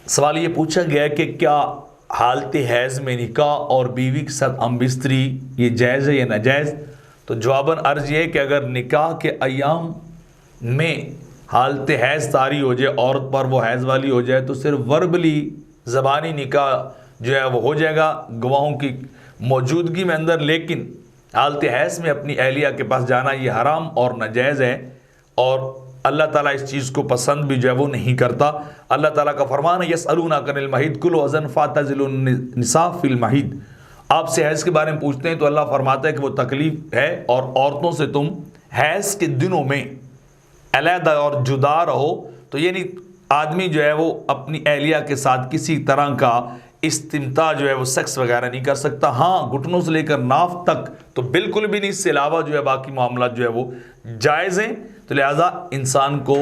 سوال یہ پوچھا گیا کہ کیا حالت حیض میں نکاح اور بیوی کے ساتھ ہم بستری یہ جائز ہے یا ناجائز؟ تو جواباً عرض یہ ہے کہ اگر نکاح کے ایام میں حالت حیض طاری ہو جائے، عورت پر وہ حیض والی ہو جائے، تو صرف وربلی زبانی نکاح جو ہے وہ ہو جائے گا گواہوں کی موجودگی میں اندر، لیکن حالت حیض میں اپنی اہلیہ کے پاس جانا یہ حرام اور ناجائز ہے، اور اللہ تعالیٰ اس چیز کو پسند بھی جو ہے وہ نہیں کرتا۔ اللہ تعالیٰ کا فرمان ہے یسألونک عن المحیض قل هو اذى فاعتزلوا النساء فی المحیض۔ آپ سے حیض کے بارے میں پوچھتے ہیں تو اللہ فرماتا ہے کہ وہ تکلیف ہے، اور عورتوں سے تم حیض کے دنوں میں علیحدہ اور جدا رہو۔ تو یعنی آدمی جو ہے وہ اپنی اہلیہ کے ساتھ کسی طرح کا استمتاع جو ہے وہ سیکس وغیرہ نہیں کر سکتا۔ ہاں گھٹنوں سے لے کر ناف تک تو بالکل بھی نہیں، اس سے علاوہ جو ہے باقی معاملات جو ہے وہ جائز ہیں۔ تو لہٰذا انسان کو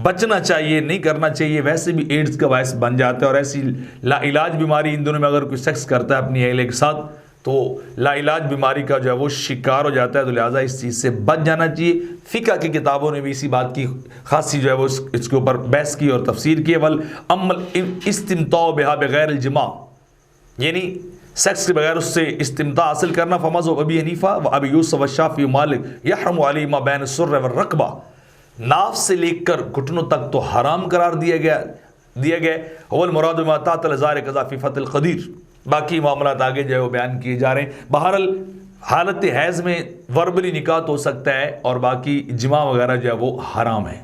بچنا چاہیے، نہیں کرنا چاہیے، ویسے بھی ایڈز کا باعث بن جاتا ہے، اور ایسی لا علاج بیماری ان دنوں میں اگر کوئی سیکس کرتا ہے اپنی اہلیہ کے ساتھ تو لا علاج بیماری کا جو ہے وہ شکار ہو جاتا ہے۔ تو لہٰذا اس چیز سے بچ جانا چاہیے۔ فقہ کی کتابوں نے بھی اسی بات کی خاصی جو ہے وہ اس کے اوپر بحث کی اور تفسیر کی۔ والاما الاستمتاع بها بغیر الجماع، یعنی سیکس کے بغیر اس سے استمتاع حاصل کرنا، فمذهب ابی حنیفہ و ابی یوسف والشافعی ومالک یحرم علی ما بین السر والرکبہ، ناف سے لے کر گھٹنوں تک تو حرام قرار دیا گیا۔ هو المراد بما تحت الازار كذا فی فتح القدیر، باقی معاملات آگے جو ہے وہ بیان کیے جا رہے ہیں۔ بہرحال حالت حیض میں وربلی نکاح تو ہو سکتا ہے، اور باقی جماع وغیرہ جو ہے وہ حرام ہے۔